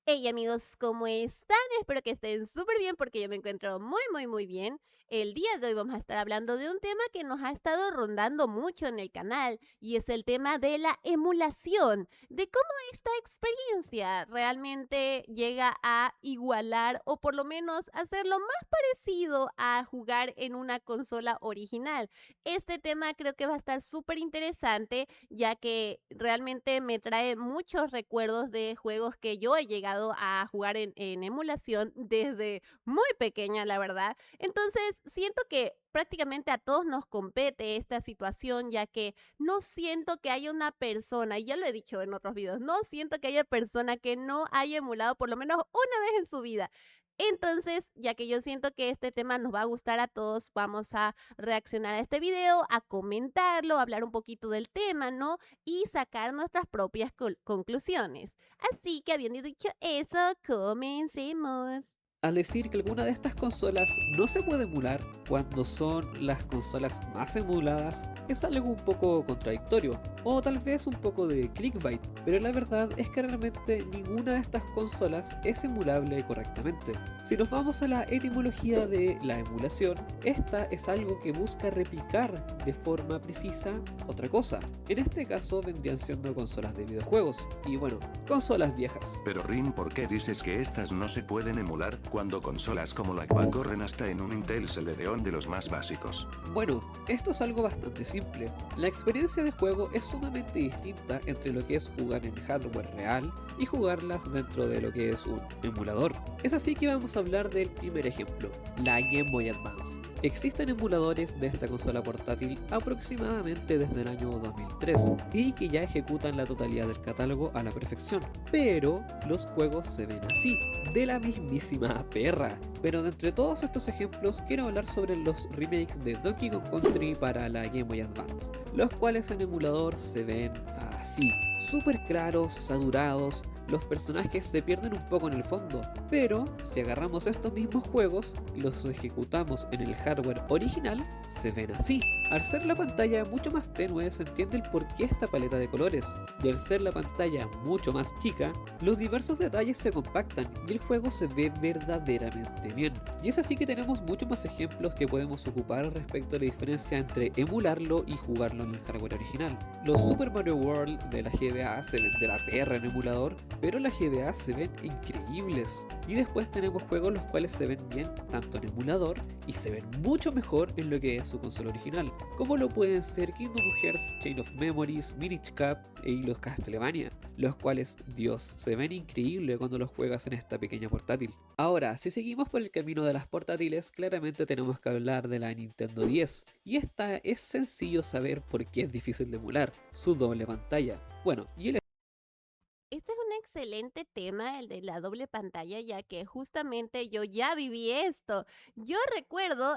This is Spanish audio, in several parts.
Hey amigos, ¿cómo están? Espero que estén súper bien porque yo me encuentro muy bien. El día de hoy vamos a estar hablando de un tema que nos ha estado rondando mucho en el canal y es el tema de la emulación, de cómo esta experiencia realmente llega a igualar o por lo menos hacerlo más parecido a jugar en una consola original. Este tema creo que va a estar súper interesante ya que realmente me trae muchos recuerdos de juegos que yo he llegado a jugar en emulación desde muy pequeña, la verdad. Entonces, siento que prácticamente a todos nos compete esta situación, ya que no siento que haya una persona, y ya lo he dicho en otros videos, no siento que haya persona que no haya emulado por lo menos una vez en su vida. Entonces, ya que yo siento que este tema nos va a gustar a todos, vamos a reaccionar a este video, a comentarlo, a hablar un poquito del tema, ¿no? Y sacar nuestras propias conclusiones. Así que habiendo dicho eso, comencemos. Al decir que alguna de estas consolas no se puede emular cuando son las consolas más emuladas, es algo un poco contradictorio, o tal vez un poco de clickbait, pero la verdad es que realmente ninguna de estas consolas es emulable correctamente. Si nos vamos a la etimología de la emulación, esta es algo que busca replicar de forma precisa otra cosa. En este caso vendrían siendo consolas de videojuegos, y bueno, consolas viejas. Pero Rin, ¿por qué dices que estas no se pueden emular cuando consolas como la Quad corren hasta en un Intel Celeron de los más básicos? Bueno, esto es algo bastante simple. La experiencia de juego es sumamente distinta entre lo que es jugar en hardware real y jugarlas dentro de lo que es un emulador. Es así que vamos a hablar del primer ejemplo, la Game Boy Advance. Existen emuladores de esta consola portátil aproximadamente desde el año 2003 y que ya ejecutan la totalidad del catálogo a la perfección, pero los juegos se ven así, de la mismísima perra. Pero de entre todos estos ejemplos quiero hablar sobre los remakes de Donkey Kong Country para la Game Boy Advance, los cuales en emulador se ven así, súper claros, saturados, los personajes se pierden un poco en el fondo, pero si agarramos estos mismos juegos y los ejecutamos en el hardware original, se ven así. Al ser la pantalla mucho más tenue se entiende el porqué esta paleta de colores, y al ser la pantalla mucho más chica, los diversos detalles se compactan y el juego se ve verdaderamente bien. Y es así que tenemos muchos más ejemplos que podemos ocupar respecto a la diferencia entre emularlo y jugarlo en el hardware original. Los Super Mario World de la GBA se ven de la perra en emulador, pero las GBA se ven increíbles. Y después tenemos juegos los cuales se ven bien tanto en emulador y se ven mucho mejor en lo que es su consola original, como lo pueden ser Kingdom Hearts, Chain of Memories, Minish Cap y los Castlevania, los cuales, Dios, se ven increíbles cuando los juegas en esta pequeña portátil. Ahora, si seguimos por el camino de las portátiles, claramente tenemos que hablar de la Nintendo 10, y esta es sencillo saber por qué es difícil de emular, su doble pantalla. Bueno, y el Este es un excelente tema, el de la doble pantalla, ya que justamente yo ya viví esto. Yo recuerdo,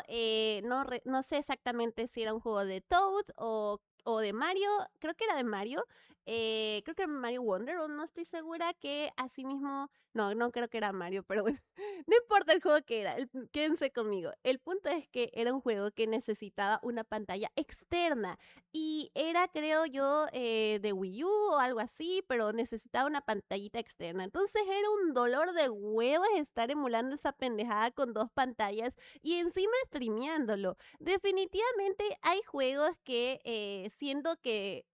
no sé exactamente si era un juego de Toad o de Mario, creo que era de Mario, creo que era Mario Wonder, o no estoy segura que así mismo, no creo que era Mario, pero bueno, no importa el juego que era, quédense conmigo. El punto es que era un juego que necesitaba una pantalla externa. Y era, creo yo, de Wii U o algo así, pero necesitaba una pantallita externa. Entonces era un dolor de huevos estar emulando esa pendejada con dos pantallas y encima streameándolo. Definitivamente hay juegos que siendo que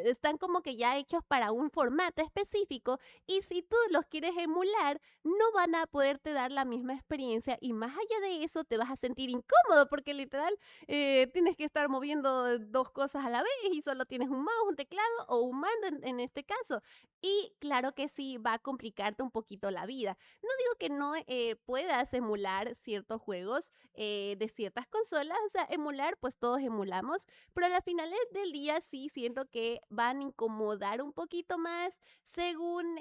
están como que ya hechos para un formato específico y si tú los quieres emular, no van a poderte dar la misma experiencia y más allá de eso te vas a sentir incómodo porque literal tienes que estar moviendo dos cosas a la vez y solo tienes un mouse, un teclado o un mando en este caso. Y claro que sí, va a complicarte un poquito la vida. No digo que no puedas emular ciertos juegos de ciertas consolas, o sea, emular, pues todos emulamos, pero a la finales del día sí siento que van a incomodar un poquito más según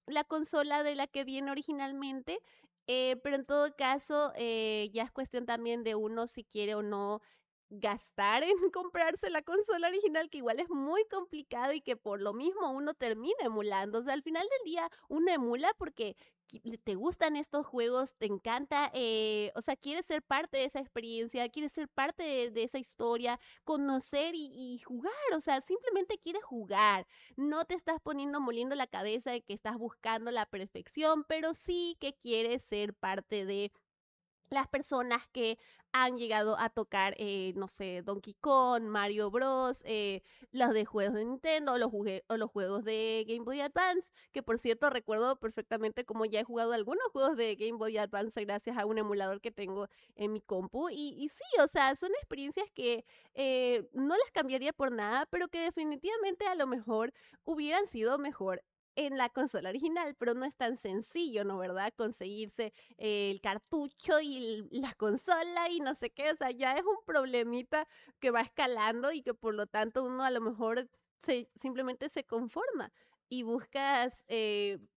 la consola de la que viene originalmente. Pero en todo caso, ya es cuestión también de uno si quiere o no gastar en comprarse la consola original, que igual es muy complicado y que por lo mismo uno termina emulando. O sea, al final del día uno emula porque te gustan estos juegos, te encanta, o sea, quieres ser parte de esa experiencia, quieres ser parte de esa historia, conocer y jugar, o sea, simplemente quieres jugar. No te estás poniendo moliendo la cabeza de que estás buscando la perfección, pero sí que quieres ser parte de las personas que han llegado a tocar, no sé, Donkey Kong, Mario Bros, los de juegos de Nintendo, o los juegos de Game Boy Advance, que por cierto recuerdo perfectamente cómo ya he jugado algunos juegos de Game Boy Advance gracias a un emulador que tengo en mi compu. Y sí, o sea, son experiencias que no las cambiaría por nada, pero que definitivamente a lo mejor hubieran sido mejor en la consola original, pero no es tan sencillo, ¿no? ¿Verdad? Conseguirse el cartucho y la consola y no sé qué, o sea, ya es un problemita que va escalando y que por lo tanto uno a lo mejor simplemente se conforma y buscas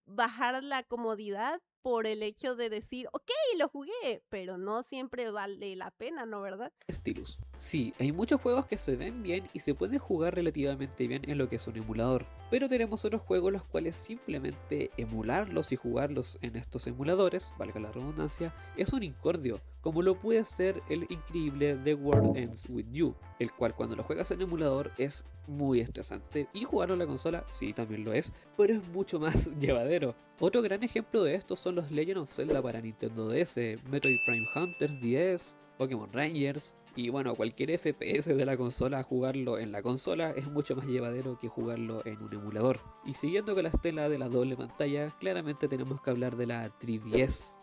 bajar la comodidad por el hecho de decir, ok, lo jugué, pero no siempre vale la pena, ¿no? ¿Verdad? Stylus. Sí, hay muchos juegos que se ven bien y se pueden jugar relativamente bien en lo que es un emulador, pero tenemos otros juegos los cuales simplemente emularlos y jugarlos en estos emuladores, valga la redundancia, es un incordio, como lo puede ser el increíble The World Ends With You, el cual cuando lo juegas en emulador es muy estresante y jugarlo en la consola sí también lo es, pero es mucho más llevadero. Otro gran ejemplo de esto son los Legend of Zelda para Nintendo DS, Metroid Prime Hunters DS, Pokémon Rangers y bueno, cualquier FPS de la consola, jugarlo en la consola es mucho más llevadero que jugarlo en un emulador. Y siguiendo con la estela de la doble pantalla, claramente tenemos que hablar de la 3DS.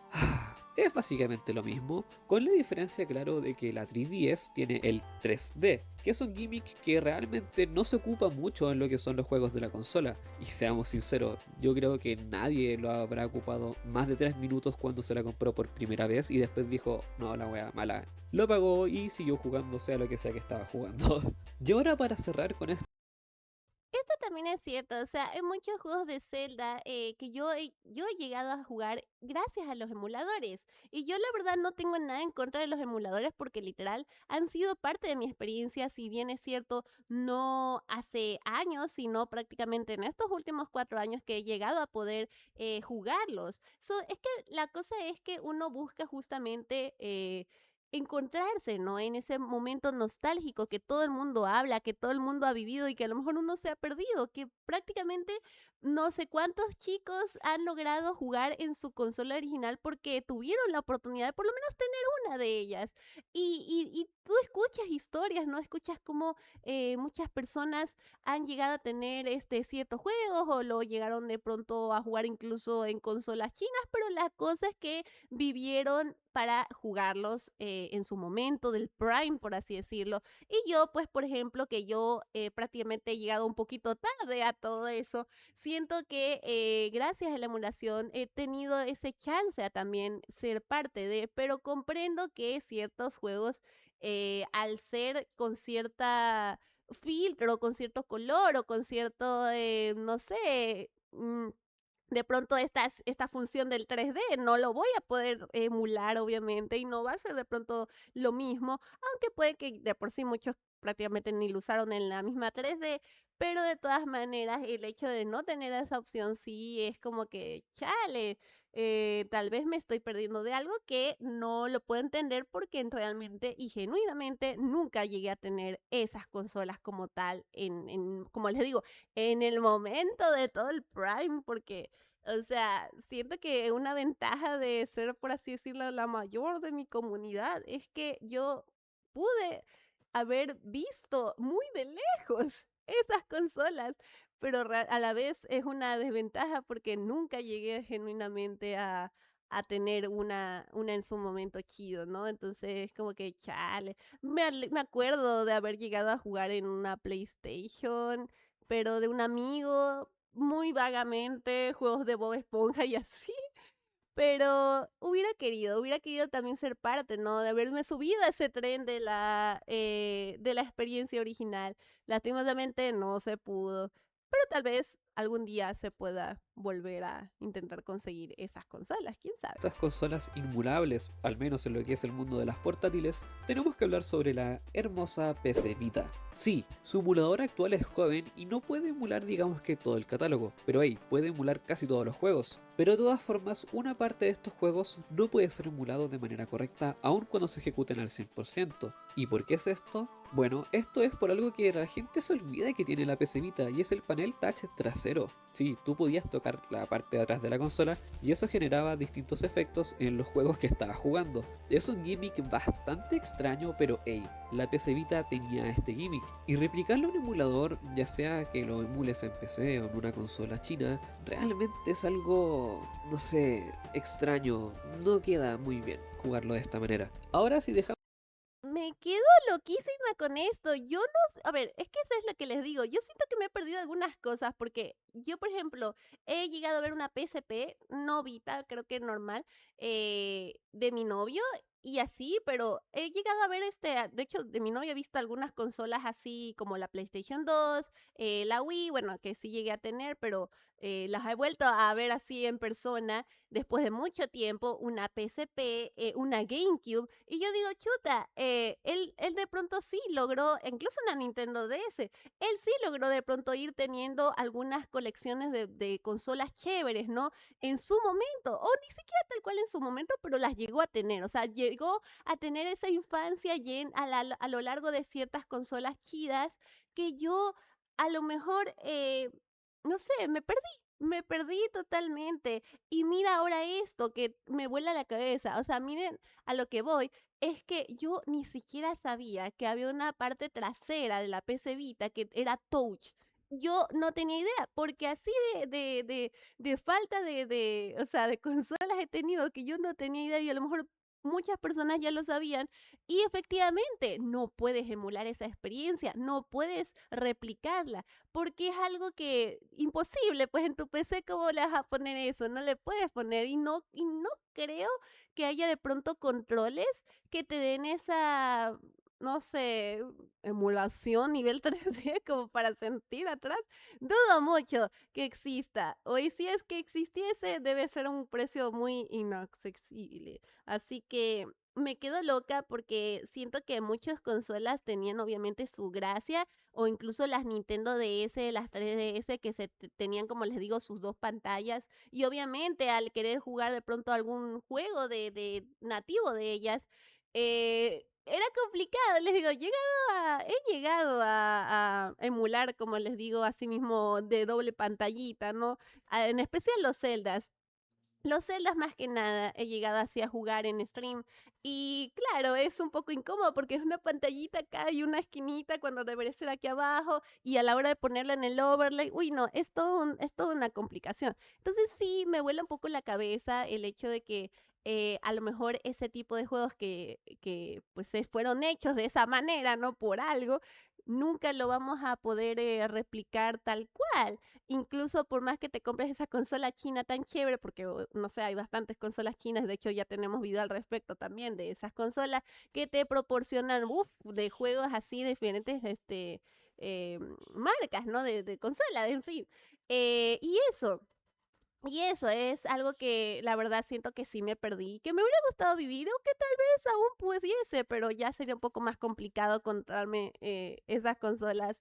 Es básicamente lo mismo, con la diferencia, claro, de que la 3DS tiene el 3D, que es un gimmick que realmente no se ocupa mucho en lo que son los juegos de la consola. Y seamos sinceros, yo creo que nadie lo habrá ocupado más de 3 minutos cuando se la compró por primera vez y después dijo, no, la wea mala. Lo pagó y siguió jugando sea lo que sea que estaba jugando. Y ahora para cerrar con esto, Esto también es cierto, o sea, hay muchos juegos de Zelda que yo he llegado a jugar gracias a los emuladores. Y yo la verdad no tengo nada en contra de los emuladores porque literal han sido parte de mi experiencia, si bien es cierto, no hace años, sino prácticamente en estos últimos 4 años que he llegado a poder jugarlos. Es que la cosa es que uno busca justamente encontrarse, ¿no? En ese momento nostálgico que todo el mundo habla, que todo el mundo ha vivido y que a lo mejor uno se ha perdido, que prácticamente no sé cuántos chicos han logrado jugar en su consola original porque tuvieron la oportunidad de por lo menos tener una de ellas. Y tú escuchas historias, ¿no? Escuchas cómo muchas personas han llegado a tener ciertos juegos o lo llegaron de pronto a jugar incluso en consolas chinas, pero la cosa es que vivieron para jugarlos en su momento del prime, por así decirlo. Y yo, pues, por ejemplo, que yo prácticamente he llegado un poquito tarde a todo eso, siento que gracias a la emulación he tenido ese chance a también ser parte de, pero comprendo que ciertos juegos, al ser con cierta filtro, con cierto color o con cierto, no sé, de pronto esta función del 3D no lo voy a poder emular, obviamente, y no va a ser de pronto lo mismo, aunque puede que de por sí muchos prácticamente ni lo usaron en la misma 3D, pero de todas maneras el hecho de no tener esa opción sí es como que, chale, tal vez me estoy perdiendo de algo que no lo puedo entender porque realmente y genuinamente nunca llegué a tener esas consolas como tal como les digo, en el momento de todo el prime, porque, o sea, siento que una ventaja de ser, por así decirlo, la mayor de mi comunidad es que yo pude haber visto muy de lejos esas consolas, pero a la vez es una desventaja porque nunca llegué genuinamente a tener una en su momento chido, ¿no? Entonces, como que, chale. Me acuerdo de haber llegado a jugar en una PlayStation, pero de un amigo, muy vagamente, juegos de Bob Esponja y así. Pero hubiera querido también ser parte, ¿no? De haberme subido a ese tren de la experiencia original. Lastimosamente no se pudo. Pero tal vez algún día se pueda volver a intentar conseguir esas consolas, quién sabe. Estas consolas inmulables, al menos en lo que es el mundo de las portátiles, tenemos que hablar sobre la hermosa PC Vita. Sí, su emulador actual es joven y no puede emular digamos que todo el catálogo, pero hey, puede emular casi todos los juegos. Pero de todas formas, una parte de estos juegos no puede ser emulado de manera correcta aun cuando se ejecuten al 100%. ¿Y por qué es esto? Bueno, esto es por algo que la gente se olvida que tiene la PC Vita y es el panel touch trasero. Sí, tú podías tocar la parte de atrás de la consola y eso generaba distintos efectos en los juegos que estabas jugando. Es un gimmick bastante extraño, pero hey, la PC Vita tenía este gimmick. Y replicarlo en un emulador, ya sea que lo emules en PC o en una consola china, realmente es algo, no sé, extraño. No queda muy bien jugarlo de esta manera. Ahora si dejamos Me quedo loquísima con esto. Yo no sé, a ver, es que eso es lo que les digo. Yo siento que me he perdido algunas cosas porque yo, por ejemplo, he llegado a ver una PSP, no Vita, creo que normal, de mi novio y así, pero he llegado a ver de hecho, de mi novio he visto algunas consolas así como la PlayStation 2, la Wii, bueno, que sí llegué a tener, pero las he vuelto a ver así en persona después de mucho tiempo, una PSP, una GameCube, y yo digo, chuta, él de pronto sí logró, incluso una Nintendo DS, él sí logró de pronto ir teniendo algunas colecciones de consolas chéveres, ¿no? En su momento, o ni siquiera tal cual en su momento, pero las llegó a tener, o sea, llegó a tener esa infancia a lo largo de ciertas consolas chidas que yo a lo mejor, no sé, me perdí totalmente. Y mira ahora esto que me vuela la cabeza. O sea, miren a lo que voy. Es que yo ni siquiera sabía que había una parte trasera de la PC Vita que era touch. Yo no tenía idea, porque así de falta o sea, de consolas he tenido que yo no tenía idea y a lo mejor muchas personas ya lo sabían. Y efectivamente, no puedes emular esa experiencia, no puedes replicarla porque es algo que imposible, pues en tu PC cómo le vas a poner eso, no le puedes poner y no creo que haya de pronto controles que te den esa, no sé, emulación nivel 3D como para sentir atrás. Dudo mucho que exista. O y si es que existiese, debe ser un precio muy inaccesible. Así que me quedo loca porque siento que muchas consolas tenían obviamente su gracia o incluso las Nintendo DS, las 3DS que tenían, como les digo, sus dos pantallas y obviamente al querer jugar de pronto algún juego de nativo de ellas, era complicado, les digo, he llegado a emular, como les digo, así mismo de doble pantallita, ¿no? En especial los Zeldas. Los Zeldas más que nada he llegado así a jugar en stream y claro, es un poco incómodo porque es una pantallita acá y una esquinita cuando debería ser aquí abajo y a la hora de ponerla en el overlay, uy no, es toda una complicación. Entonces sí, me vuela un poco la cabeza el hecho de que a lo mejor ese tipo de juegos que pues fueron hechos de esa manera, ¿no? Por algo, nunca lo vamos a poder replicar tal cual. Incluso por más que te compres esa consola china tan chévere, porque no sé, hay bastantes consolas chinas, de hecho ya tenemos video al respecto también de esas consolas que te proporcionan, de juegos así de diferentes, marcas, ¿no? De consola, en fin. Y eso es algo que la verdad siento que sí me perdí, que me hubiera gustado vivir o que tal vez aún pudiese, pero ya sería un poco más complicado encontrarme esas consolas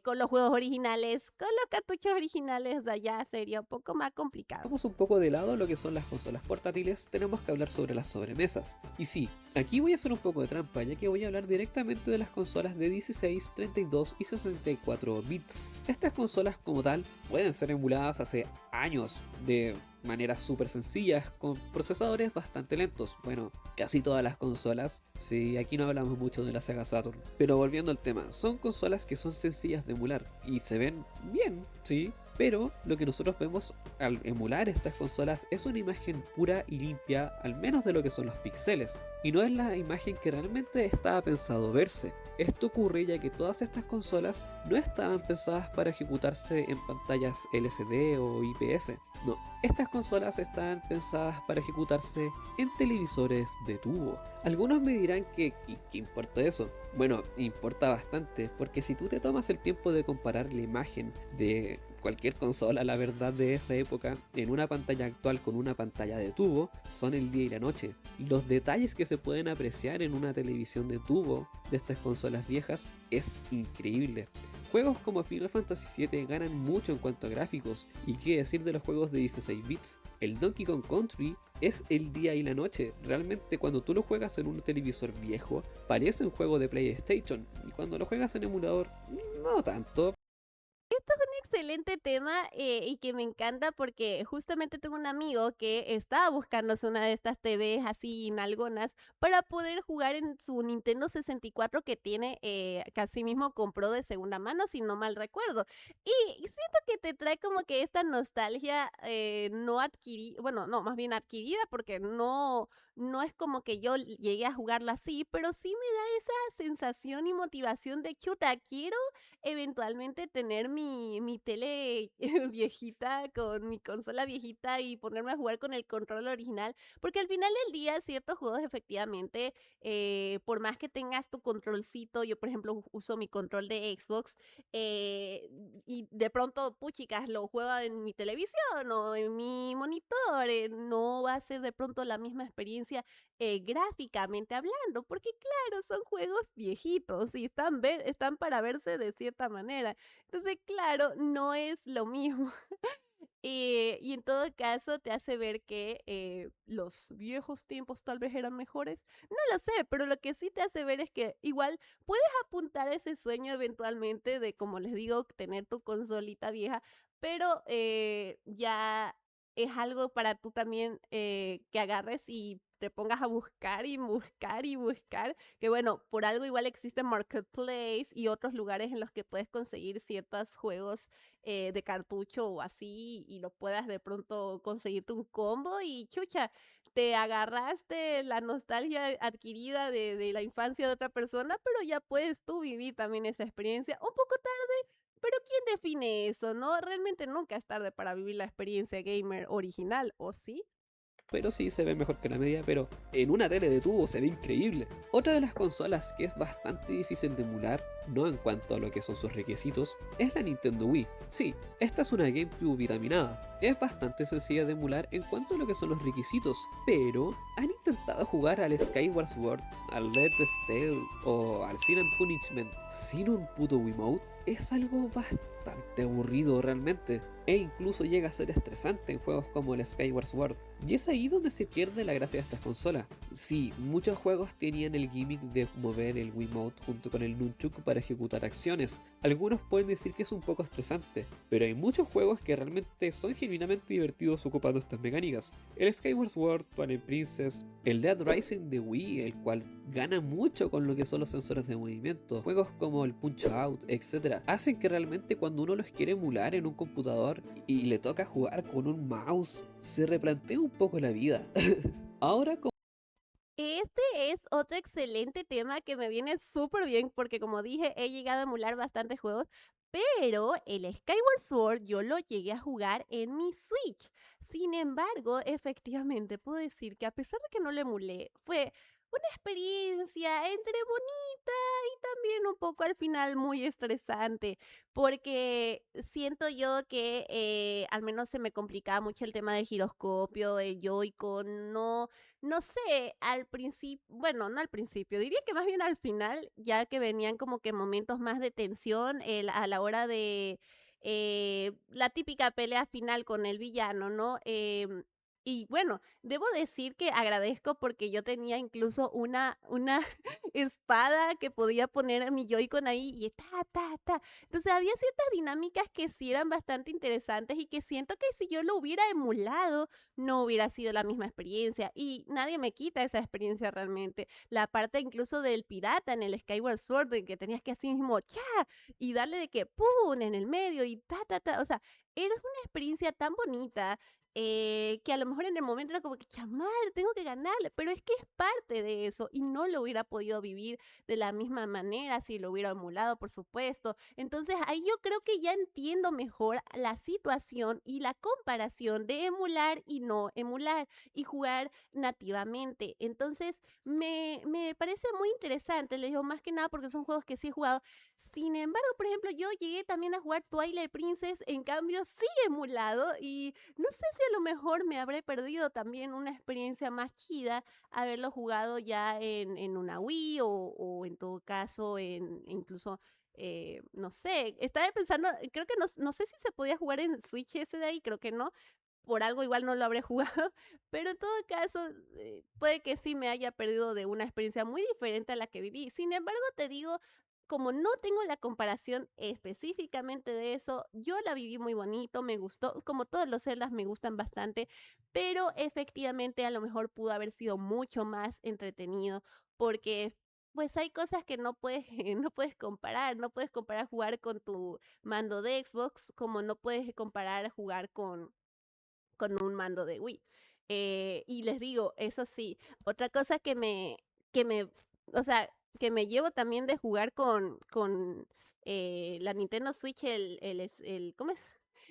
con los juegos originales, con los cartuchos originales, de allá sería un poco más complicado. un poco de lado lo que son las consolas portátiles, tenemos que hablar sobre las sobremesas. Y sí, aquí voy a hacer un poco de trampa, ya que voy a hablar directamente de las consolas de 16, 32 y 64 bits. Estas consolas como tal pueden ser emuladas hace años de maneras súper sencillas con procesadores bastante lentos. Bueno, casi todas las consolas. Sí, aquí no hablamos mucho de la Sega Saturn. Pero volviendo al tema, son consolas que son sencillas de emular y se ven bien, sí. Pero lo que nosotros vemos al emular estas consolas es una imagen pura y limpia, al menos de lo que son los píxeles. Y no es la imagen que realmente estaba pensado verse. Esto ocurre ya que todas estas consolas no estaban pensadas para ejecutarse en pantallas LCD o IPS. No, estas consolas estaban pensadas para ejecutarse en televisores de tubo. Algunos me dirán que ¿qué importa eso? Bueno, importa bastante, porque si tú te tomas el tiempo de comparar la imagen de cualquier consola, la verdad, de esa época, en una pantalla actual con una pantalla de tubo, son el día y la noche. Los detalles que se pueden apreciar en una televisión de tubo de estas consolas viejas es increíble. Juegos como Final Fantasy VII ganan mucho en cuanto a gráficos, y qué decir de los juegos de 16 bits. El Donkey Kong Country es el día y la noche. Realmente cuando tú lo juegas en un televisor viejo, parece un juego de PlayStation, y cuando lo juegas en emulador, no tanto. Excelente tema y que me encanta porque justamente tengo un amigo que estaba buscándose una de estas TVs así nalgonas para poder jugar en su Nintendo 64 que tiene, que así mismo compró de segunda mano, si no mal recuerdo. Y siento que te trae como que esta nostalgia no adquirida, bueno, no, más bien adquirida porque no es como que yo llegué a jugarlo así, pero sí me da esa sensación y motivación de chuta, quiero eventualmente tener mi tele viejita con mi consola viejita y ponerme a jugar con el control original, porque al final del día ciertos juegos efectivamente, por más que tengas tu controlcito, yo por ejemplo uso mi control de Xbox, y de pronto, puchicas, lo juego en mi televisión o en mi monitor, no va a ser de pronto la misma experiencia gráficamente hablando, porque claro, son juegos viejitos y están para verse de cierta manera. Entonces, claro, no es lo mismo. Y en todo caso te hace ver que los viejos tiempos tal vez eran mejores. No lo sé, pero lo que sí te hace ver es que igual puedes apuntar a ese sueño eventualmente de, como les digo, tener tu consolita vieja, pero ya es algo para tú también que agarres y te pongas a buscar y buscar y buscar, que bueno, por algo igual existe Marketplace y otros lugares en los que puedes conseguir ciertos juegos de cartucho o así y lo puedas de pronto conseguirte un combo y chucha, te agarraste la nostalgia adquirida de la infancia de otra persona, pero ya puedes tú vivir también esa experiencia un poco tarde, pero ¿quién define eso, no? Realmente nunca es tarde para vivir la experiencia gamer original, ¿o sí? Pero sí se ve mejor que la media, pero en una tele de tubo se ve increíble. Otra de las consolas que es bastante difícil de emular, no en cuanto a lo que son sus requisitos, es la Nintendo Wii. Sí, esta es una GameCube vitaminada. Es bastante sencilla de emular en cuanto a lo que son los requisitos, pero ¿han intentado jugar al Skyward Sword, al Dead Steel o al Sin and Punishment sin un puto Wiimote? Es algo bastante aburrido realmente, e incluso llega a ser estresante en juegos como el Skyward Sword. Y es ahí donde se pierde la gracia de estas consolas. Sí, muchos juegos tenían el gimmick de mover el Wiimote junto con el Nunchuk para ejecutar acciones. Algunos pueden decir que es un poco estresante, pero hay muchos juegos que realmente son genuinamente divertidos ocupando estas mecánicas. El Skyward Sword, Twilight Princess, el Dead Rising de Wii, el cual gana mucho con lo que son los sensores de movimiento. Juegos como el Punch Out, etc. hacen que realmente cuando uno los quiere emular en un computador y le toca jugar con un mouse, se replantea un poco la vida. Ahora, Este es otro excelente tema que me viene súper bien porque como dije, he llegado a emular bastantes juegos, pero el Skyward Sword yo lo llegué a jugar en mi Switch. Sin embargo, efectivamente puedo decir que a pesar de que no lo emulé, fue una experiencia entre bonita y también un poco al final muy estresante, porque siento yo que al menos se me complicaba mucho el tema del giroscopio, el Joy-Con, no sé, al principio, bueno, no al principio, diría que más bien al final, ya que venían como que momentos más de tensión a la hora de la típica pelea final con el villano, ¿no? Y bueno, debo decir que agradezco porque yo tenía incluso una espada que podía poner a mi Joy-Con ahí y ta. Entonces había ciertas dinámicas que sí eran bastante interesantes y que siento que si yo lo hubiera emulado, no hubiera sido la misma experiencia y nadie me quita esa experiencia realmente. La parte incluso del pirata en el Skyward Sword, en que tenías que así mismo, ¡cha! Y darle de que ¡pum! En el medio y ta. O sea, era una experiencia tan bonita que a lo mejor en el momento era como que, chamar, tengo que ganarle, pero es que es parte de eso y no lo hubiera podido vivir de la misma manera si lo hubiera emulado, por supuesto. Entonces ahí yo creo que ya entiendo mejor la situación y la comparación de emular y no emular y jugar nativamente. Entonces me parece muy interesante, le digo más que nada porque son juegos que sí he jugado Sin embargo, por ejemplo, yo llegué también a jugar Twilight Princess, en cambio sí emulado, y no sé si a lo mejor me habré perdido también una experiencia más chida haberlo jugado ya en una Wii o en todo caso en incluso, no sé, estaba pensando, creo que no sé si se podía jugar en Switch ese de ahí, creo que no, por algo igual no lo habré jugado, pero en todo caso, puede que sí me haya perdido de una experiencia muy diferente a la que viví. Sin embargo, te digo, como no tengo la comparación específicamente de eso, yo la viví muy bonito, me gustó, como todos los Zeldas me gustan bastante, pero efectivamente a lo mejor pudo haber sido mucho más entretenido porque pues hay cosas que no puedes, no puedes comparar jugar con tu mando de Xbox, como no puedes comparar jugar con un mando de Wii. Y les digo, eso sí, otra cosa que me, o sea, que me llevo también de jugar con la Nintendo Switch, ¿cómo es?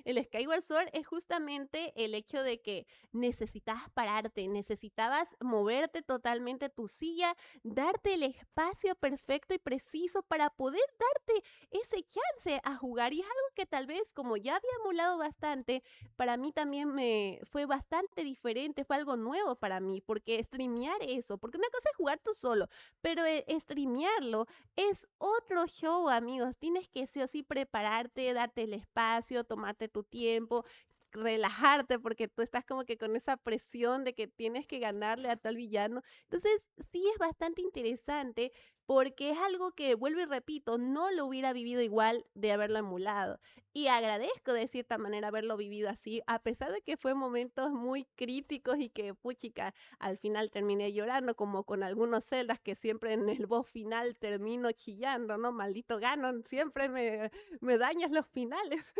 El Skyward Sword es justamente el hecho de que necesitabas pararte, necesitabas moverte totalmente tu silla, darte el espacio perfecto y preciso para poder darte ese chance a jugar. Y es algo que tal vez, como ya había emulado bastante, para mí también me fue bastante diferente, fue algo nuevo para mí, porque streamear eso, porque una cosa es jugar tú solo, pero streamearlo es otro show, amigos. Tienes que sí o sí prepararte, darte el espacio, tomarte tu tiempo, relajarte, porque tú estás como que con esa presión de que tienes que ganarle a tal villano. Entonces, sí es bastante interesante porque es algo que, vuelvo y repito, no lo hubiera vivido igual de haberlo emulado. Y agradezco de cierta manera haberlo vivido así, a pesar de que fue momentos muy críticos y que, puchica, al final terminé llorando, como con algunos celdas que siempre en el boss final termino chillando, ¿no? Maldito Ganon, siempre me dañas los finales.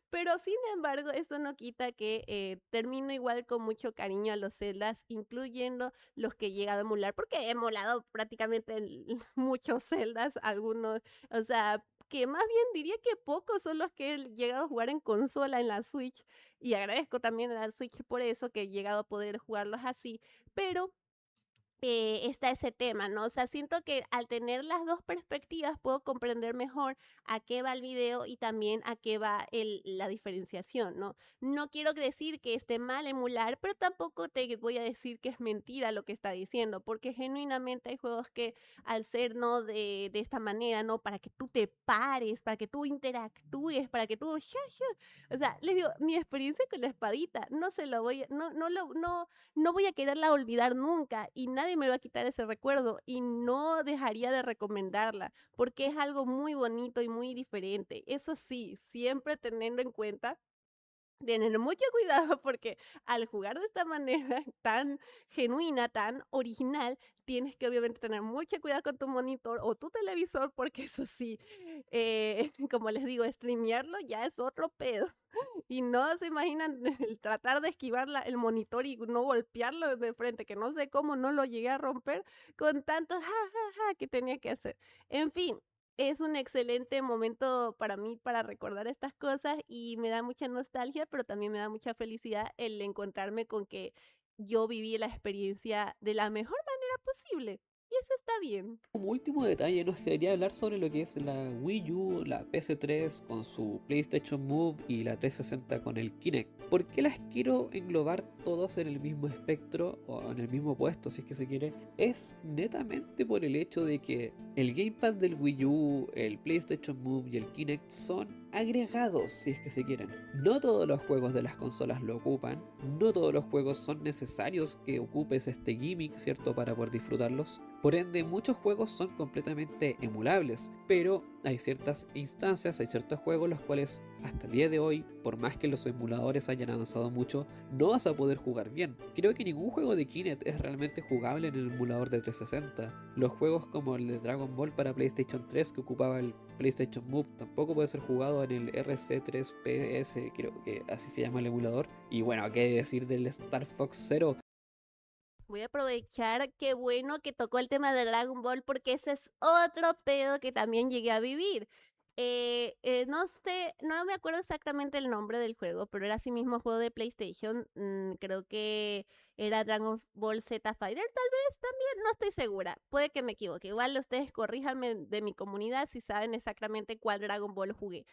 Pero sin embargo, eso no quita que termino igual con mucho cariño a los celdas, incluyendo los que he llegado a emular, porque he emulado prácticamente muchos celdas, algunos, o sea, que más bien diría que pocos son los que he llegado a jugar en consola en la Switch, y agradezco también a la Switch por eso, que he llegado a poder jugarlos así, pero está ese tema, ¿no? O sea, siento que al tener las dos perspectivas puedo comprender mejor a qué va el video y también a qué va la diferenciación, ¿no? No quiero decir que esté mal emular, pero tampoco te voy a decir que es mentira lo que está diciendo, porque genuinamente hay juegos que al ser, ¿no? De esta manera, ¿no? Para que tú te pares, para que tú interactúes, para que tú... O sea, les digo, mi experiencia con la espadita, no se lo voy, no voy a quererla olvidar nunca y nadie me va a quitar ese recuerdo y no dejaría de recomendarla porque es algo muy bonito y muy diferente. Eso sí, siempre teniendo en cuenta tener mucho cuidado porque al jugar de esta manera tan genuina, tan original, tienes que obviamente tener mucho cuidado con tu monitor o tu televisor porque eso sí, como les digo, streamearlo ya es otro pedo. Y no se imaginan el tratar de esquivar el monitor y no golpearlo de frente, que no sé cómo no lo llegué a romper con tanto ja, ja, ja que tenía que hacer. En fin, es un excelente momento para mí para recordar estas cosas y me da mucha nostalgia, pero también me da mucha felicidad el encontrarme con que yo viví la experiencia de la mejor manera posible. Y eso está bien. Como último detalle, nos quedaría hablar sobre lo que es la Wii U, la PS3 con su PlayStation Move y la 360 con el Kinect. ¿Por qué las quiero englobar todos en el mismo espectro o en el mismo puesto, si es que se quiere? Es netamente por el hecho de que el Gamepad del Wii U, el PlayStation Move y el Kinect son agregados, si es que se quieren. No todos los juegos de las consolas lo ocupan, no todos los juegos son necesarios que ocupes este gimmick, ¿cierto?, para poder disfrutarlos. Por ende, muchos juegos son completamente emulables, pero hay ciertas instancias, hay ciertos juegos los cuales hasta el día de hoy, por más que los emuladores hayan avanzado mucho, no vas a poder jugar bien. Creo que ningún juego de Kinect es realmente jugable en el emulador de 360. Los juegos como el de Dragon Ball para PlayStation 3 que ocupaba el PlayStation Move tampoco puede ser jugado en el RC3PS, creo que así se llama el emulador. Y bueno, qué decir del Star Fox Zero. Voy a aprovechar, qué bueno que tocó el tema de Dragon Ball porque ese es otro pedo que también llegué a vivir. No sé, no me acuerdo exactamente el nombre del juego, pero era así mismo juego de PlayStation. Creo que era Dragon Ball Z Fighter, tal vez también, no estoy segura. Puede que me equivoque. Igual ustedes corríjanme de mi comunidad si saben exactamente cuál Dragon Ball jugué.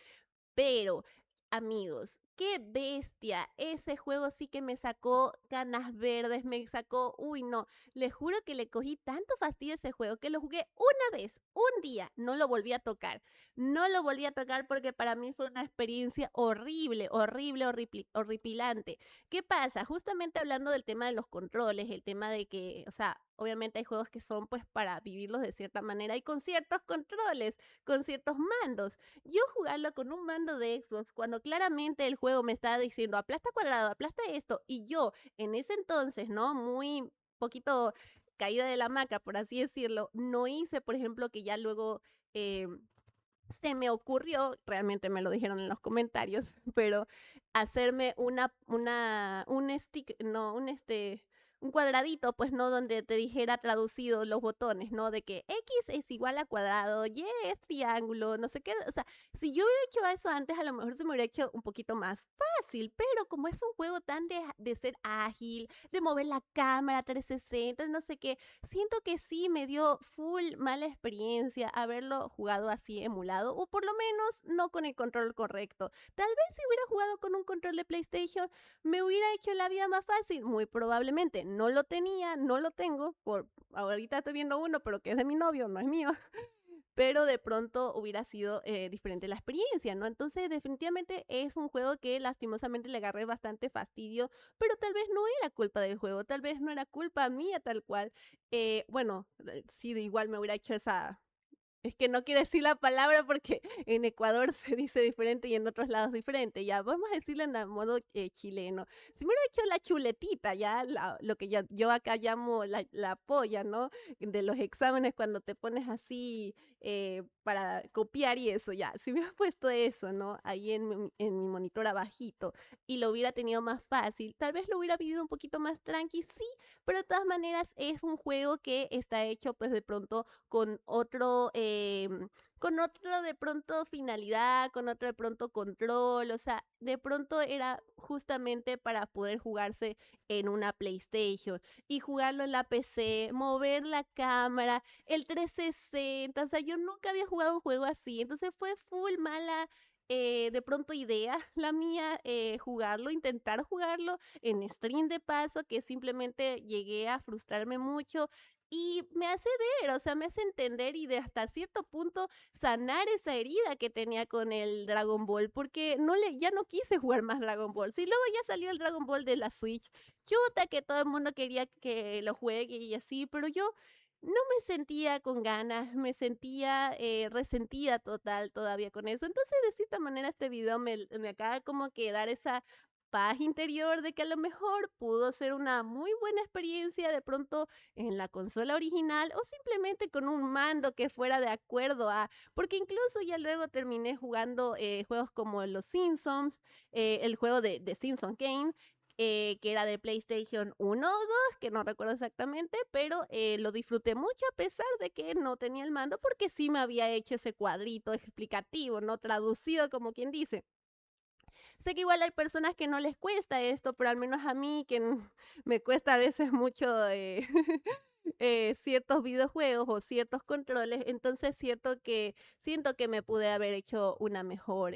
Pero, amigos, qué bestia. Ese juego sí que me sacó ganas verdes, me sacó, uy, no, les juro que le cogí tanto fastidio a ese juego que lo jugué una vez, un día, no lo volví a tocar. No lo volví a tocar porque para mí fue una experiencia horrible, horrible, horripilante. ¿Qué pasa? Justamente hablando del tema de los controles, el tema de que, o sea, obviamente hay juegos que son pues para vivirlos de cierta manera y con ciertos controles, con ciertos mandos. Yo jugarlo con un mando de Xbox cuando claramente el juego me estaba diciendo aplasta cuadrado, aplasta esto, y yo en ese entonces, ¿no? Muy poquito caída de la hamaca, por así decirlo, no hice, por ejemplo, que ya luego eh, se me ocurrió, realmente me lo dijeron en los comentarios, pero hacerme un stick, no, un cuadradito, pues no, donde te dijera traducido los botones, ¿no? De que X es igual a cuadrado, Y es triángulo, no sé qué. O sea, si yo hubiera hecho eso antes, a lo mejor se me hubiera hecho un poquito más fácil, pero como es un juego tan de ser ágil, de mover la cámara 360, no sé qué, siento que sí me dio full mala experiencia haberlo jugado así emulado, o por lo menos no con el control correcto. Tal vez si hubiera jugado con un control de PlayStation, me hubiera hecho la vida más fácil, muy probablemente. No lo tenía, no lo tengo, ahorita estoy viendo uno, pero que es de mi novio, no es mío. Pero de pronto hubiera sido diferente la experiencia, ¿no? Entonces definitivamente es un juego que lastimosamente le agarré bastante fastidio, pero tal vez no era culpa del juego, tal vez no era culpa mía tal cual. Bueno, sí, igual me hubiera hecho esa, es que no quiero decir la palabra porque en Ecuador se dice diferente y en otros lados diferente. Ya, vamos a decirlo en modo chileno. Si me hubiera hecho la chuletita, ya, lo que yo acá llamo la polla, ¿no? De los exámenes cuando te pones así para copiar y eso, ya. Si me hubiera puesto eso, ¿no? Ahí en mi monitor abajito y lo hubiera tenido más fácil, tal vez lo hubiera vivido un poquito más tranqui, sí, pero de todas maneras es un juego que está hecho pues de pronto con otro de pronto finalidad, con otro de pronto control, o sea, de pronto era justamente para poder jugarse en una PlayStation y jugarlo en la PC, mover la cámara, el 360, o sea, yo nunca había jugado un juego así, entonces fue full mala. De pronto idea la mía jugarlo, intentar jugarlo en stream de paso, que simplemente llegué a frustrarme mucho y me hace ver, o sea, me hace entender y de hasta cierto punto sanar esa herida que tenía con el Dragon Ball, porque ya no quise jugar más Dragon Ball. Si luego ya salió el Dragon Ball de la Switch, chuta que todo el mundo quería que lo juegue y así, pero yo no me sentía con ganas, me sentía resentida total todavía con eso. Entonces, de cierta manera, este video me acaba como que dar esa paz interior de que a lo mejor pudo ser una muy buena experiencia de pronto en la consola original o simplemente con un mando que fuera de acuerdo a, porque incluso ya luego terminé jugando juegos como Los Simpsons, el juego de Simpson Game, que era de PlayStation 1 o 2, que no recuerdo exactamente, pero lo disfruté mucho a pesar de que no tenía el mando porque sí me había hecho ese cuadrito explicativo, no traducido como quien dice. Sé que igual hay personas que no les cuesta esto, pero al menos a mí, que me cuesta a veces mucho ciertos videojuegos o ciertos controles, entonces siento que me pude haber hecho una mejor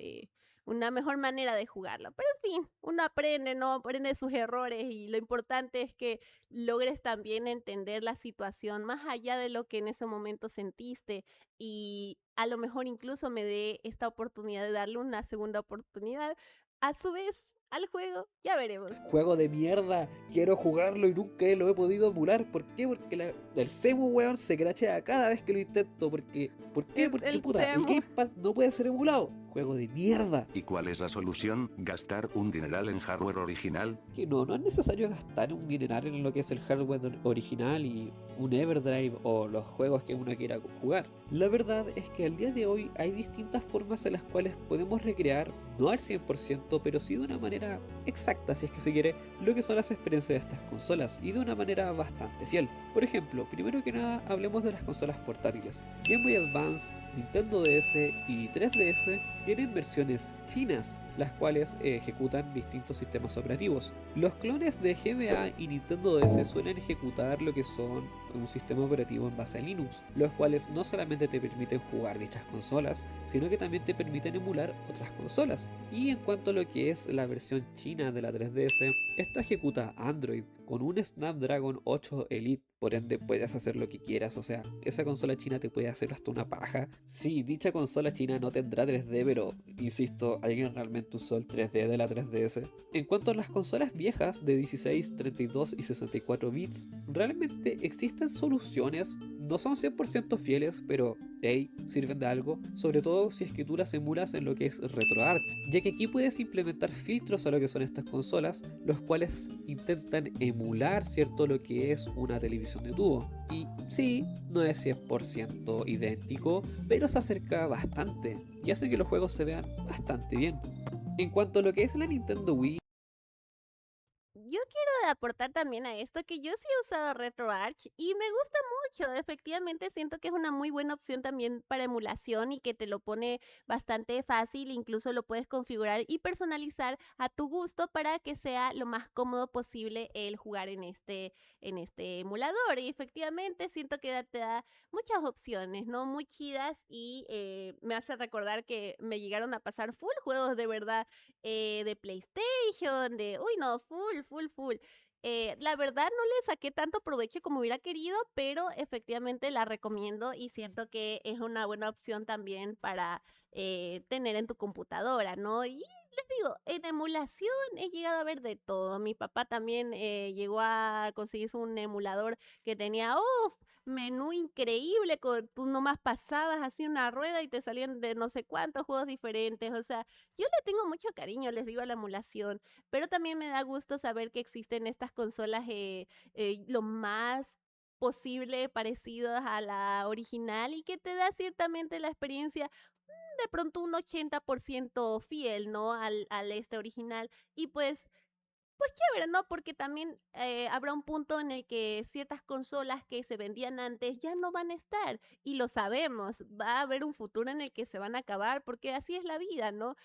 manera de jugarlo. Pero en fin, uno aprende, ¿no? Aprende sus errores y lo importante es que logres también entender la situación más allá de lo que en ese momento sentiste y a lo mejor incluso me dé esta oportunidad de darle una segunda oportunidad a su vez al juego, ya veremos. Juego de mierda, quiero jugarlo y nunca lo he podido emular. ¿Por qué? Porque el Cemu, weón, se crachea cada vez que lo intento. ¿Por qué? Porque puta, el Gamepad no puede ser emulado. Juego de mierda. ¿Y cuál es la solución? ¿Gastar un dineral en hardware original? Que no es necesario gastar un dineral en lo que es el hardware original y un Everdrive o los juegos que uno quiera jugar. La verdad es que al día de hoy hay distintas formas en las cuales podemos recrear no al 100%, pero sí de una manera exacta, si es que se quiere, lo que son las experiencias de estas consolas y de una manera bastante fiel. Por ejemplo, primero que nada hablemos de las consolas portátiles. Game Boy Advance, Nintendo DS y 3DS tienen versiones chinas, las cuales ejecutan distintos sistemas operativos. Los clones de GBA y Nintendo DS suelen ejecutar lo que son un sistema operativo en base a Linux, los cuales no solamente te permiten jugar dichas consolas, sino que también te permiten emular otras consolas. Y en cuanto a lo que es la versión china de la 3DS, esta ejecuta Android con un Snapdragon 8 Elite, por ende puedes hacer lo que quieras, o sea, esa consola china te puede hacer hasta una paja. Sí, dicha consola china no tendrá 3D, pero insisto, alguien realmente usó el 3D de la 3DS. En cuanto a las consolas viejas de 16, 32 y 64 bits, realmente existen soluciones, no son 100% fieles, pero hey, sirven de algo, sobre todo si es que tú las emulas en lo que es RetroArch, ya que aquí puedes implementar filtros a lo que son estas consolas, los cuales intentan emular, ¿cierto?, lo que es una televisión de tubo. Y sí, no es 100% idéntico, pero se acerca bastante y hace que los juegos se vean bastante bien. En cuanto a lo que es la Nintendo Wii, Yo quiero aportar también a esto que yo sí he usado RetroArch y me gusta mucho. Efectivamente, siento que es una muy buena opción también para emulación y que te lo pone bastante fácil. Incluso lo puedes configurar y personalizar a tu gusto para que sea lo más cómodo posible el jugar en este emulador. Y efectivamente, siento que te da muchas opciones, ¿no? Muy chidas y me hace recordar que me llegaron a pasar full juegos de verdad de PlayStation, uy, no, full, full, full. La verdad no le saqué tanto provecho como hubiera querido, pero efectivamente la recomiendo y siento que es una buena opción también para tener en tu computadora, ¿no? Y les digo, en emulación he llegado a ver de todo. Mi papá también llegó a conseguirse un emulador que tenía, uff, menú increíble, tú nomás pasabas así una rueda y te salían de no sé cuántos juegos diferentes, o sea, yo le tengo mucho cariño, les digo, a la emulación, pero también me da gusto saber que existen estas consolas lo más posible parecidas a la original y que te da ciertamente la experiencia de pronto un 80% fiel, ¿no? Al este original. Y pues chévere, ¿no? Porque también habrá un punto en el que ciertas consolas que se vendían antes ya no van a estar. Y lo sabemos, va a haber un futuro en el que se van a acabar, porque así es la vida, ¿no?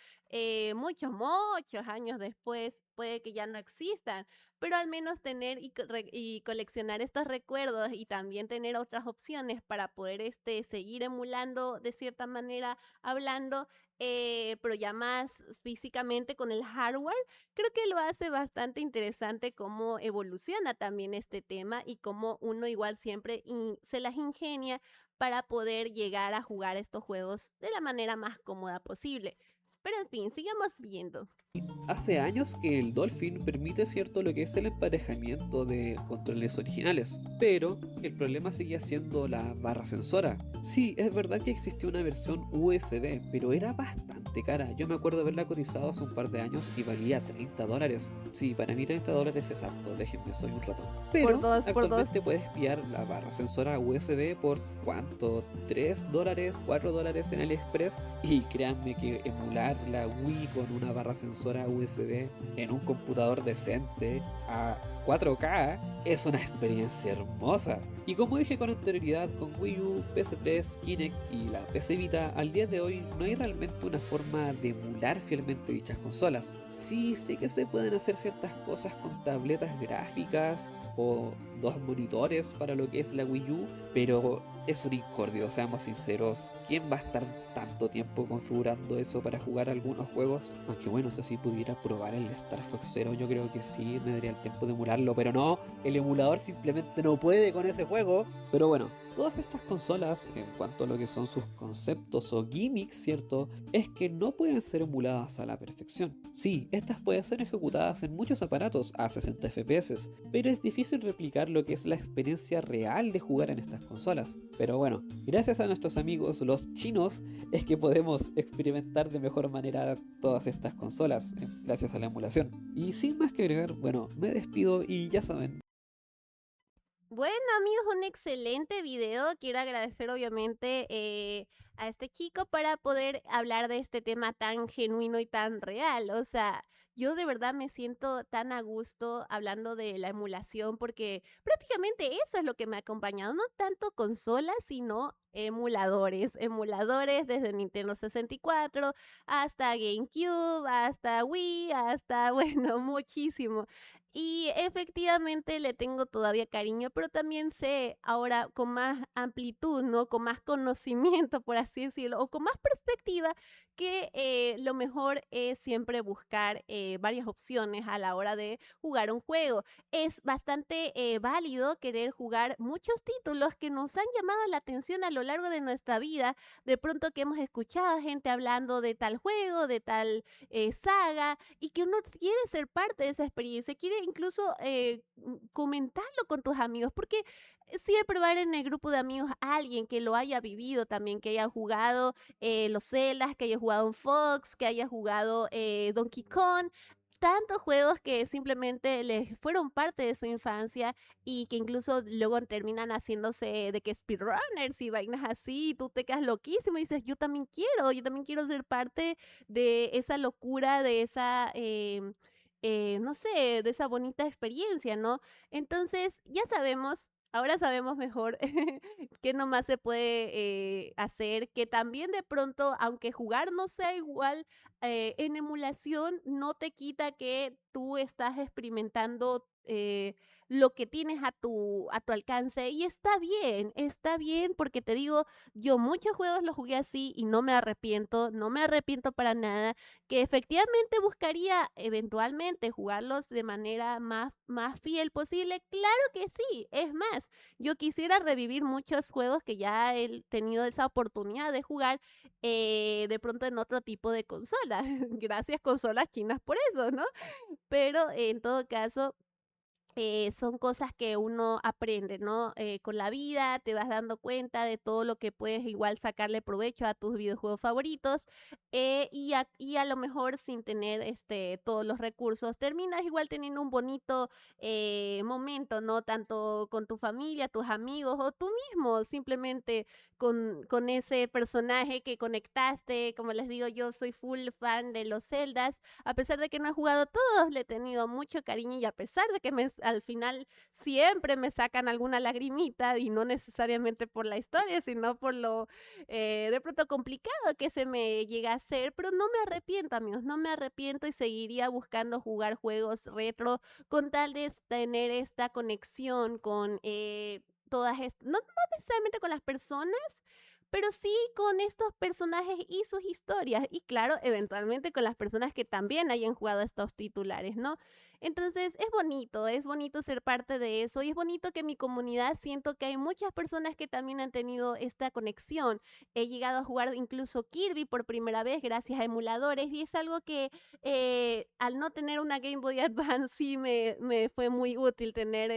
Muchos, muchos años después puede que ya no existan, pero al menos tener y coleccionar estos recuerdos y también tener otras opciones para poder seguir emulando de cierta manera, hablando, pero ya más físicamente con el hardware. Creo que lo hace bastante interesante cómo evoluciona también este tema y cómo uno igual siempre se las ingenia para poder llegar a jugar estos juegos de la manera más cómoda posible. Pero en fin, sigamos viendo. hace años que el Dolphin permite, cierto, lo que es el emparejamiento de controles originales, pero el problema seguía siendo la barra sensora. Sí, es verdad que existía una versión USB, pero era bastante cara. Yo me acuerdo haberla cotizado hace un par de años y valía $30. Sí, para mí $30 es harto, déjenme, soy un ratón. Por Pero dos, por dos. actualmente puedes pillar la barra sensora USB por ¿cuánto? $3, $4 en AliExpress. Y créanme que emular la Wii con una barra sensora USB en un computador decente a 4K es una experiencia hermosa. Y como dije con anterioridad, con Wii U, PS3, Kinect y la PC Vita, al día de hoy no hay realmente una forma de emular fielmente dichas consolas. Sí, sé que se pueden hacer ciertas cosas con tabletas gráficas o dos monitores para lo que es la Wii U, pero es un incordio, seamos sinceros. ¿Quién va a estar tanto tiempo configurando eso para jugar algunos juegos? Aunque bueno, si así pudiera probar el Star Fox Zero, yo creo que sí me daría el tiempo de emularlo, pero no, el emulador simplemente no puede con ese juego. Pero bueno, todas estas consolas, en cuanto a lo que son sus conceptos o gimmicks, ¿cierto? Es que no pueden ser emuladas a la perfección. Sí, estas pueden ser ejecutadas en muchos aparatos a 60 FPS, pero es difícil replicar lo que es la experiencia real de jugar en estas consolas. Pero bueno, gracias a nuestros amigos los chinos es que podemos experimentar de mejor manera todas estas consolas, gracias a la emulación. Y sin más que agregar, bueno, me despido y ya saben, Bueno, amigos, un excelente video. Quiero agradecer obviamente a este chico para poder hablar de este tema tan genuino y tan real. O sea, yo de verdad me siento tan a gusto hablando de la emulación porque prácticamente eso es lo que me ha acompañado, no tanto consolas, sino emuladores, emuladores desde Nintendo 64 hasta GameCube, hasta Wii, hasta, bueno, muchísimo. Y efectivamente le tengo todavía cariño, pero también sé ahora con más amplitud, ¿no? Con más conocimiento, por así decirlo, o con más perspectiva, que lo mejor es siempre buscar varias opciones a la hora de jugar un juego. Es bastante válido querer jugar muchos títulos que nos han llamado la atención a lo largo de nuestra vida. De pronto que hemos escuchado gente hablando de tal juego, de tal saga, y que uno quiere ser parte de esa experiencia, quiere incluso comentarlo con tus amigos, porque siempre va a haber en el grupo de amigos alguien que lo haya vivido también, que haya jugado los Zeldas, que haya jugado un Fox, que haya jugado Donkey Kong. Tantos juegos que simplemente les fueron parte de su infancia y que incluso luego terminan haciéndose de que speedrunners y vainas así, y tú te quedas loquísimo y dices, yo también quiero ser parte de esa locura, de esa, no sé, de esa bonita experiencia, ¿no? Entonces, ya sabemos, ahora sabemos mejor qué nomás se puede hacer, que también de pronto, aunque jugar no sea igual, en emulación no te quita que tú estás experimentando lo que tienes a tu alcance y está bien porque te digo, yo muchos juegos los jugué así y no me arrepiento, no me arrepiento para nada, que efectivamente buscaría eventualmente jugarlos de manera más fiel posible. Claro que sí, es más, yo quisiera revivir muchos juegos que ya he tenido esa oportunidad de jugar de pronto en otro tipo de consola. Gracias consolas chinas por eso, ¿no? Pero en todo caso, son cosas que uno aprende, ¿no? Con la vida te vas dando cuenta de todo lo que puedes igual sacarle provecho a tus videojuegos favoritos y a lo mejor sin tener todos los recursos, terminas igual teniendo un bonito momento, ¿no? Tanto con tu familia, tus amigos o tú mismo, simplemente con ese personaje que conectaste. Como les digo, yo soy full fan de los Zeldas a pesar de que no he jugado todos, le he tenido mucho cariño y a pesar de que al final siempre me sacan alguna lagrimita y no necesariamente por la historia, sino por lo de pronto complicado que se me llega a hacer, pero no me arrepiento, amigos, no me arrepiento y seguiría buscando jugar juegos retro con tal de tener esta conexión con todas estas, no necesariamente con las personas, pero sí con estos personajes y sus historias. Y claro, eventualmente con las personas que también hayan jugado estos titulares, ¿no? Entonces es bonito ser parte de eso y es bonito que en mi comunidad siento que hay muchas personas que también han tenido esta conexión. He llegado a jugar incluso Kirby por primera vez gracias a emuladores y es algo que al no tener una Game Boy Advance sí me fue muy útil tener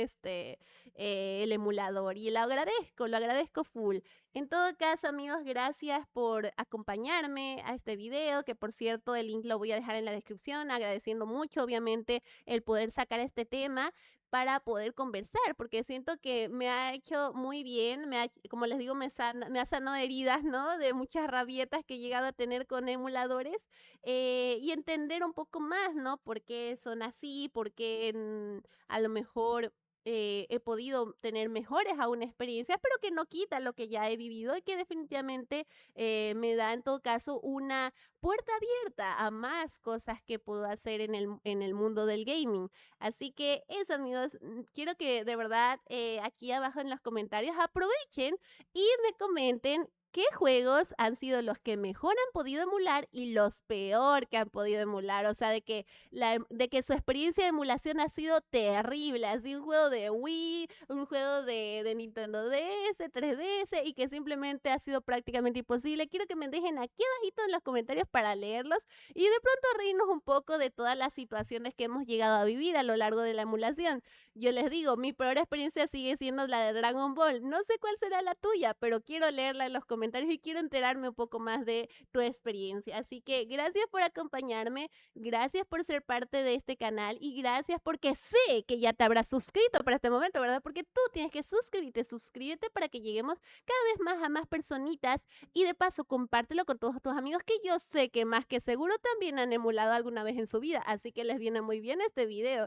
el emulador y lo agradezco full. En todo caso, amigos, gracias por acompañarme a este video, que por cierto el link lo voy a dejar en la descripción, agradeciendo mucho, obviamente, el poder sacar este tema para poder conversar, porque siento que me ha hecho muy bien, como les digo, me ha sanado heridas, ¿no? De muchas rabietas que he llegado a tener con emuladores y entender un poco más, ¿no? Por qué son así, por qué a lo mejor he podido tener mejores aún experiencias, pero que no quita lo que ya he vivido y que definitivamente me da en todo caso una puerta abierta a más cosas que puedo hacer en el mundo del gaming. Así que eso, amigos, quiero que de verdad aquí abajo en los comentarios aprovechen y me comenten qué juegos han sido los que mejor han podido emular y los peor que han podido emular. O sea, de que su experiencia de emulación ha sido terrible, así un juego de Wii, un juego de Nintendo DS, 3DS y que simplemente ha sido prácticamente imposible. Quiero que me dejen aquí abajito en los comentarios para leerlos y de pronto reírnos un poco de todas las situaciones que hemos llegado a vivir a lo largo de la emulación. Yo les digo, mi peor experiencia sigue siendo la de Dragon Ball. No sé cuál será la tuya, pero quiero leerla en los comentarios comentarios y quiero enterarme un poco más de tu experiencia. Así que gracias por acompañarme, gracias por ser parte de este canal y gracias porque sé que ya te habrás suscrito para este momento, ¿verdad? Porque tú tienes que suscríbete para que lleguemos cada vez más a más personitas y de paso compártelo con todos tus amigos que yo sé que más que seguro también han emulado alguna vez en su vida, así que les viene muy bien este video.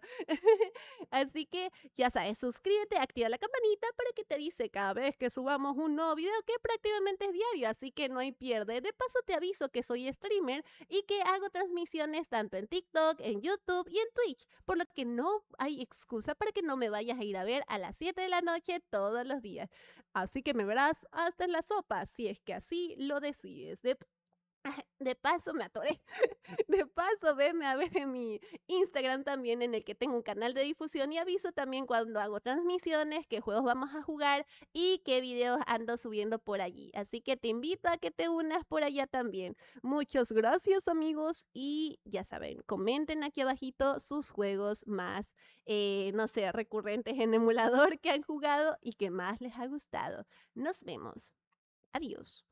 Así que ya sabes, suscríbete, activa la campanita para que te avise cada vez que subamos un nuevo video que prácticamente es diario, así que no hay pierde. De paso te aviso que soy streamer y que hago transmisiones tanto en TikTok, en YouTube y en Twitch, por lo que no hay excusa para que no me vayas a ir a ver a las 7 de la noche todos los días. Así que me verás hasta en la sopa, si es que así lo decides. De paso, me atoré. De paso, venme a ver en mi Instagram también, en el que tengo un canal de difusión y aviso también cuando hago transmisiones, qué juegos vamos a jugar y qué videos ando subiendo por allí. Así que te invito a que te unas por allá también. Muchas gracias, amigos, y ya saben, comenten aquí abajito sus juegos más, no sé, recurrentes en emulador que han jugado y que más les ha gustado. Nos vemos. Adiós.